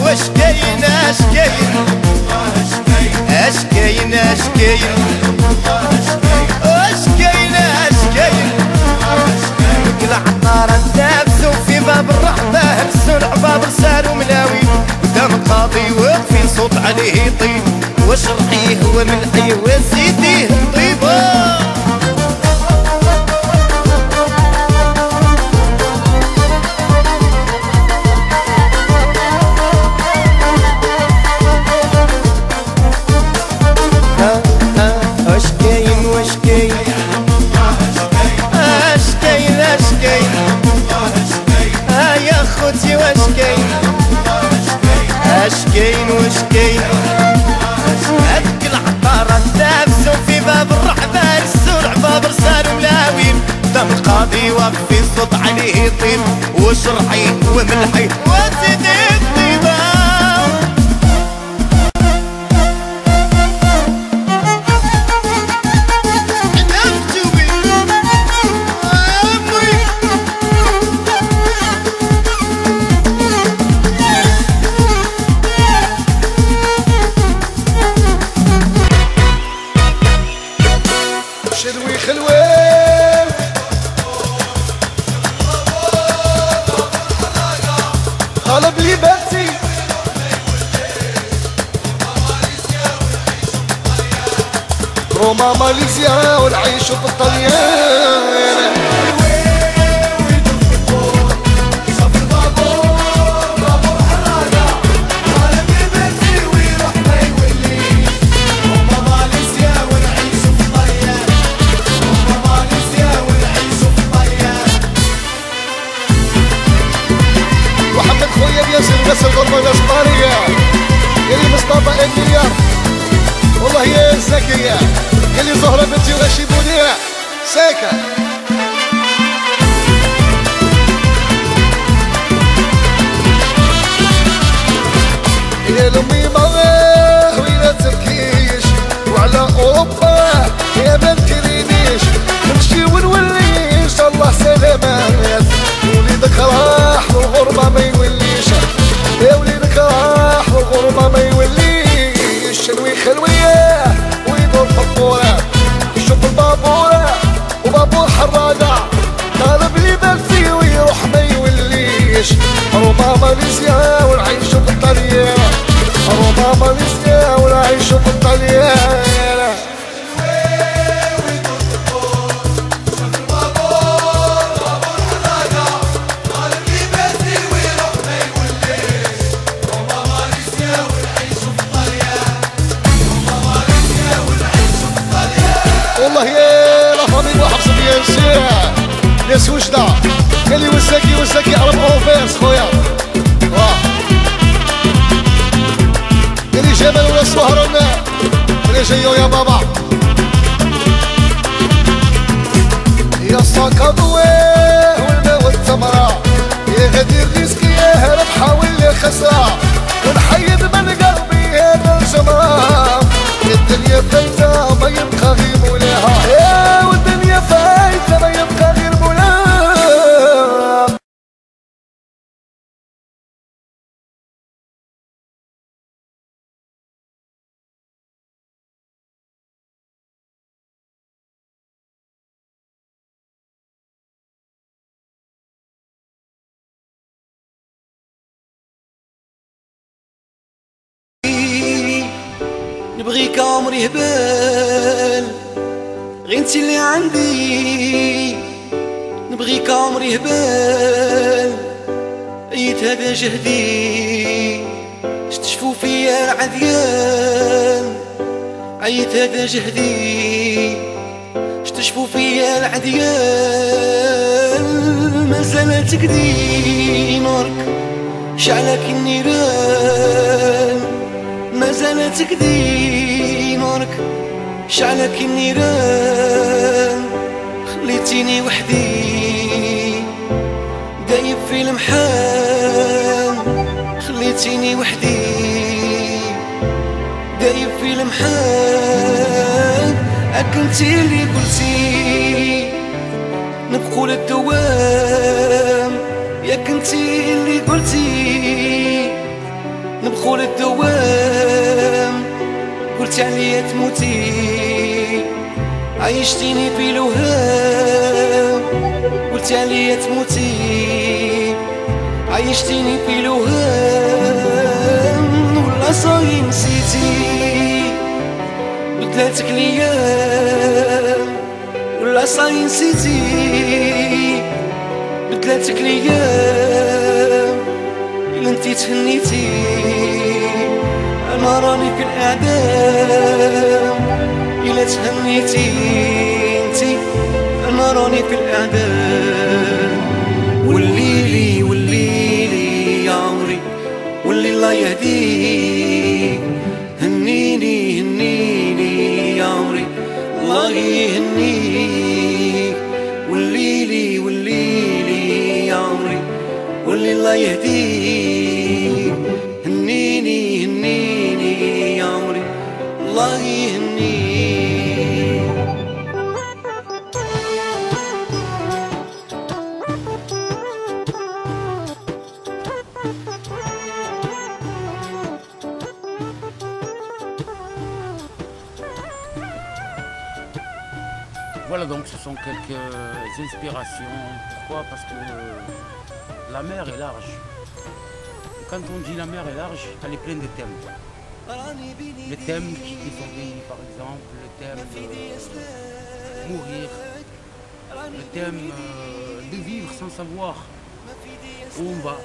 واش كاين اش كاين اش كاين اش كاين اش كاين اش كاين قلع النار النافس في باب الرحبة هزوا العباب رسالوا ملاوي قدام القاضي واقفين صوت عليه يطيب واش رقيه وملحيه وزيديه الطيبه اش كاين واش كاين هذيك العطارة نافسو في باب الرحبة هزوا العباب رسالوا ملاوين قدام القاضي واقفين صوت عليه يطيب واش رحيه وملحيه وزيديه الطيبة شدوي خلوان طالب لي باتي روما ماليزيا ونعيش في الطليان ناس الغربة ناس طارية يلي مصطفى المليار والله يا زكية يلي زهرة بنتي وغاشي بوديع ساكة يا لمي مغاه ويلا تبكيش وعلى أوروبا يا ما تكرينيش نمشي ونوليش الله سلامات وليدك راح والغربة ما يوليش يا وليدك راح والغربة ما يوليش شنوي خلوية ويدور حبورة يشوف البابورة وبابور حرادة طالب لي بلتي ويروح ما يوليش روما ماليزيا ونعيشو في الطليان روما ماليزيا ونعيشو في الطليان والله يا لا فاميل وحبس بيا الشارع ناس وجدة قال لي وساكي عرب اوفيرس خويا قال لي جبل ولا سهرنا ولا جايو يا بابا يا صاكا ضواه والماء والتمرة يا غدير ريسكي يا ربحة ولا خسرة ونحيد من قلبي هذا الجمرة الدنيا فايتة ما يبقى غير مولاها يا والدنيا فايتة ما يبقى غير مولاها نبغيك عمري هبال غير انتي اللي عندي نبغيك عمري هبال عيت هذا جهدي شتشفو فيا العديان عيت هذا جهدي شتشفو فيا العديان مازال تقدي نورك شعلك النيران مازال تقدي نورك شعلك النيران خليتيني وحدي دايب في المحال خليتيني وحدي دايب في المحال أكنتي اللي قلتي نبقوا للدوام ياك انت انتي اللي قلتي نبقو للدوام، قلتي عليا تموتي عيشتيني في الوهام، قلتي عليا تموتي عيشتيني في الوهام. ولا صاي نسيتي بدلاتك ليام، ولا صاي نسيتي بدلاتك ليام. إلا انتي تهنيتي أنا راني في الإعدام، إلا تهنيتي انتي أنا راني في الإعدام. والليلي والليلي يا عمري واللي الله يهديك، هنيني هنيني يا عمري الله يهنيك. والليلي والليلي يا عمري واللي الله يهديك، هنيني هنيني يا عمري الله يهنيك. Voilà, donc ce sont quelques inspirations. Pourquoi? Parce que la mer est large. Et quand on dit la mer est large, elle est pleine de thèmes. Les thèmes qui sont payés, par exemple, le thème mourir, le thème de vivre sans savoir où on va.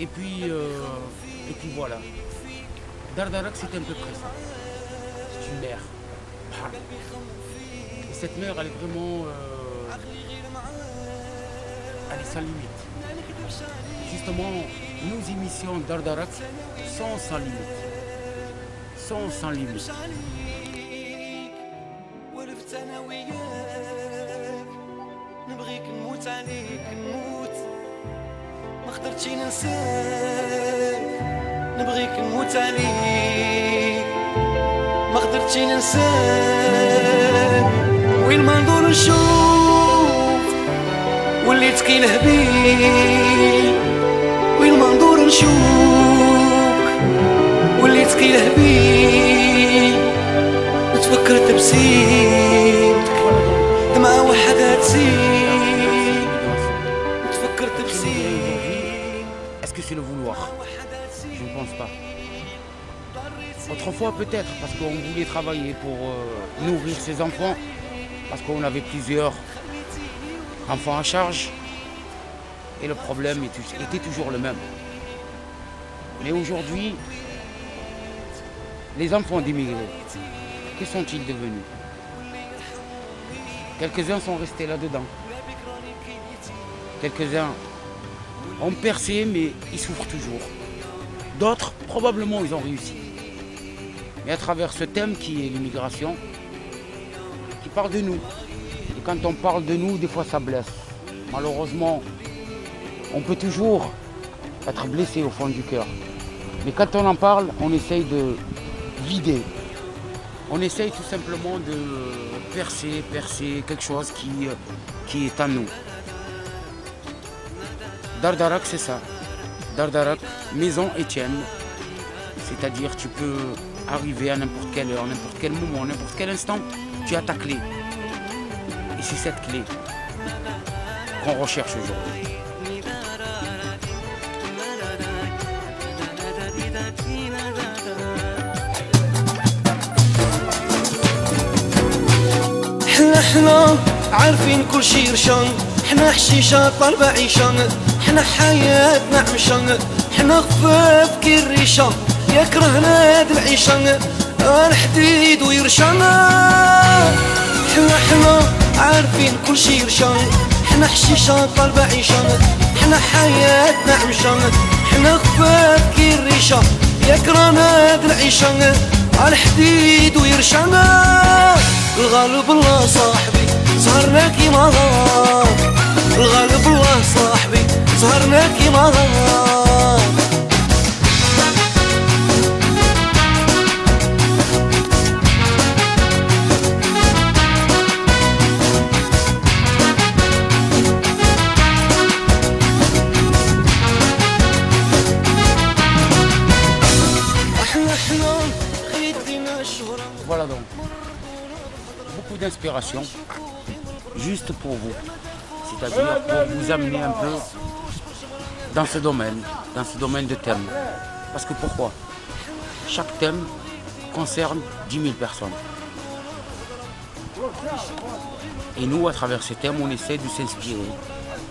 Et puis voilà. Dardarak, c'est un peu près ça. C'est une mer. Et cette mer, elle est vraiment... elle est sans limite. Justement, nos émissions Dardarak sont sans limite. Sont sans limite. ما قدرتش ننساك، وين ما ندور نشوف وليت كي لهبيل، وين ما ندور نشوف وليت كي لهبيل. نتفكر تبسيمتك دمعة وحدها تسيل، نتفكر تبسيم. Est-ce que c'est le vouloir? Je ne pense pas. Autrefois peut-être, parce qu'on voulait travailler pour nourrir ses enfants, parce qu'on avait plusieurs enfants à charge, et le problème était toujours le même. Mais aujourd'hui, les enfants d'immigrés, que sont-ils devenus? Quelques-uns sont restés là-dedans. Quelques-uns ont percé, mais ils souffrent toujours. D'autres, probablement, ils ont réussi. Mais à travers ce thème qui est l'immigration, qui parle de nous. Et quand on parle de nous, des fois ça blesse. Malheureusement, on peut toujours être blessé au fond du cœur. Mais quand on en parle, on essaye de vider. On essaye tout simplement de percer quelque chose qui est en nous. Dardarak, c'est ça. Dardarak, maison Étienne. C'est-à-dire tu peux arriver à n'importe quelle heure, n'importe quel moment, n'importe quel instant, tu as ta clé. Et c'est cette clé qu'on recherche aujourd'hui. حنا عارفين كل شي رشان، حنا حشيشة طالبة عيشان، حنا حياتنا عمشان، حنا خفاف كي الريشة يكرهنا هاد العيشة الحديد ويرشان. حنا عارفين كل شي رشان، حنا حشيشة طالبة عيشان، حنا حياتنا عمشان، حنا خفاف كي الريشة يكرهنا هاد العيشة الحديد ويرشان. الغالب الله صاحبي سهرنا كيما غار، الغالب الله صاحبي سهرنا كيما غار. d'inspiration juste pour vous. C'est-à-dire pour vous amener un peu dans ce domaine de thème. Parce que pourquoi? Chaque thème concerne 10 000 personnes. Et nous, à travers ces thèmes, on essaie de s'inspirer,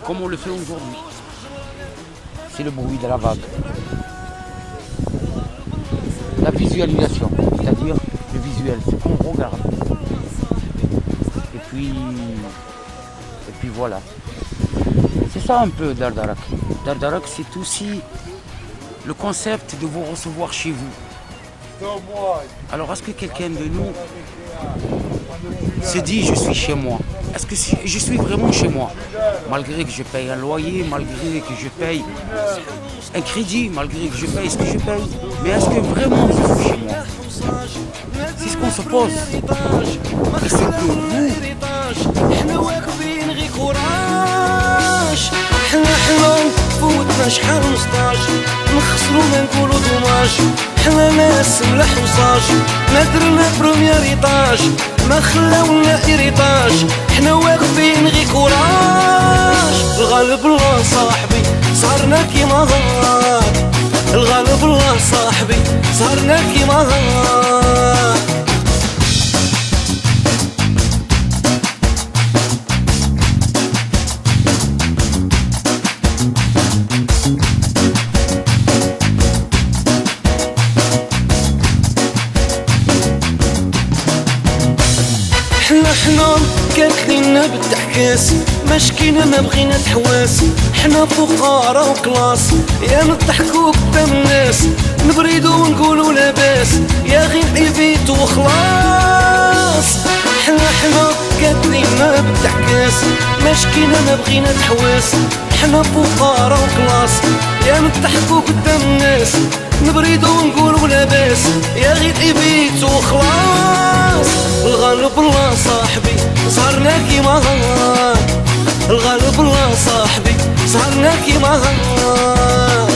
comme on le fait aujourd'hui. C'est le bruit de la vague. La visualisation, c'est-à-dire le visuel, c'est qu'on regarde. Et puis voilà. C'est ça un peu Dardarak. Dardarak, c'est aussi le concept de vous recevoir chez vous. Alors, est-ce que quelqu'un de nous se dit je suis chez moi? Est-ce que je suis vraiment chez moi? Malgré que je paye un loyer, malgré que je paye un crédit, malgré que je paye ce que je paye. Mais est-ce que vraiment je suis chez moi? C'est ce qu'on se pose. Et c'est que vous, فوتنا شحال مصطاش نخسرو ما نقولو دوماج حنا ناس ملح وصاج ما درنا بروميير ايطاج ما خلاونا ايريطاج حنا واقفين غي كوراج الغالب الله صاحبي صارنا كيما هاك الغالب الله صاحبي صارنا كيما هاك حنا كانت لينا بالتحكاس مشكينا ما بغينا تحواس حنا فقراء وكلاس يا نضحكو قدام الناس نبريدو ونقولو لاباس يا غير عيبيت وخلاص حنا كانت لينا بالتحكاس مشكينا ما بغينا تحواس حنا فقراء وكلاس يا نضحكو قدام الناس نبريدو ونقولو لاباس يا غير عيبيت وخلاص الغالب الله صاحبي صارنا كيما هاك الغالب الله صاحبي صارنا كيما هاك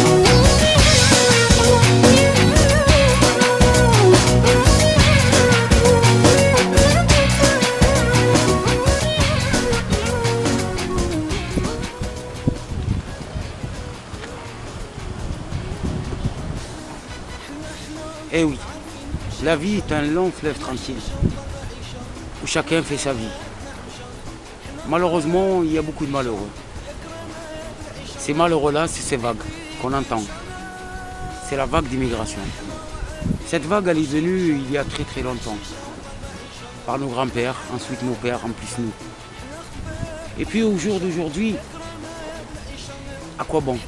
Eh oui, la vie est un long fleuve tranquille, où chacun fait sa vie. Malheureusement, il y a beaucoup de malheureux. Ces malheureux-là, c'est ces vagues qu'on entend. C'est la vague d'immigration. Cette vague, elle est venue il y a très très longtemps. Par nos grands-pères, ensuite nos pères, en plus nous. Et puis au jour d'aujourd'hui, à quoi bon?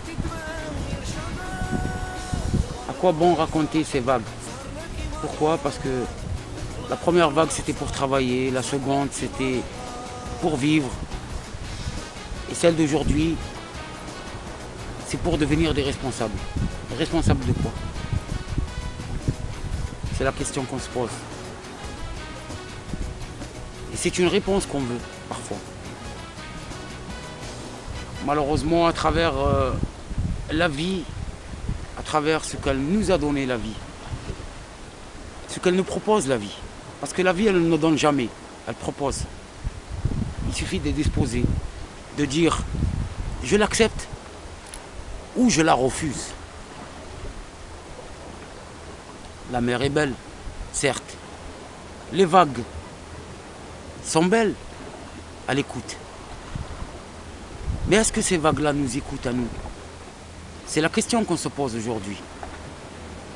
À quoi bon raconter ces vagues? Pourquoi? Parce que la première vague, c'était pour travailler, la seconde, c'était pour vivre. Et celle d'aujourd'hui, c'est pour devenir des responsables. Responsables de quoi? C'est la question qu'on se pose. Et c'est une réponse qu'on veut, parfois. Malheureusement, à travers la vie, à travers ce qu'elle nous a donné la vie, ce qu'elle nous propose la vie. Parce que la vie, elle ne nous donne jamais, elle propose. Il suffit de disposer, de dire je l'accepte ou je la refuse. La mer est belle, certes. Les vagues sont belles à l'écoute. Mais est-ce que ces vagues-là nous écoutent à nous? C'est la question qu'on se pose aujourd'hui.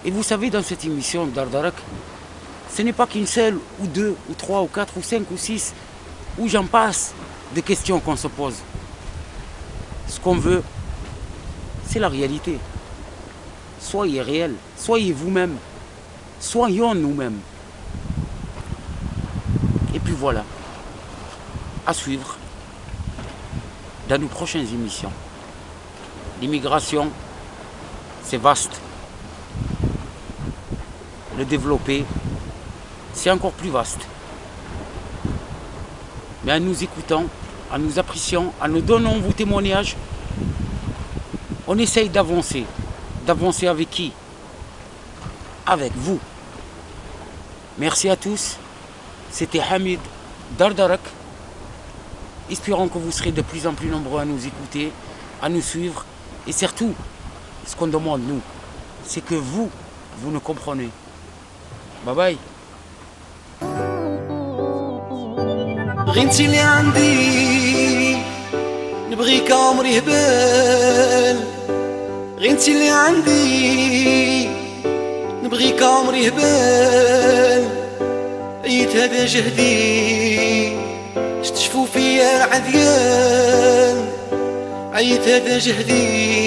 Et vous savez, dans cette émission Dardarak, ce n'est pas qu'une seule, ou deux, ou trois, ou quatre, ou cinq, ou six, ou j'en passe de questions qu'on se pose. Ce qu'on veut, c'est la réalité. Soyez réel, soyez vous-même, soyons nous-mêmes. Et puis voilà, à suivre dans nos prochaines émissions. L'immigration, c'est vaste. Le développer, c'est encore plus vaste. Mais en nous écoutant, en nous appréciant, en nous donnant vos témoignages, on essaye d'avancer. D'avancer avec qui? Avec vous. Merci à tous. C'était Hamid Dardarak. Espérons que vous serez de plus en plus nombreux à nous écouter, à nous suivre. Et surtout, ce qu'on demande, nous, c'est que vous nous comprenez. Bye bye. غنتي اللي عندي نبغيك عمري هبال، غنتي اللي عندي نبغيك عمري هبال، عيت هذا جهدي تشوفوا فيا العديان، عيت هذا جهدي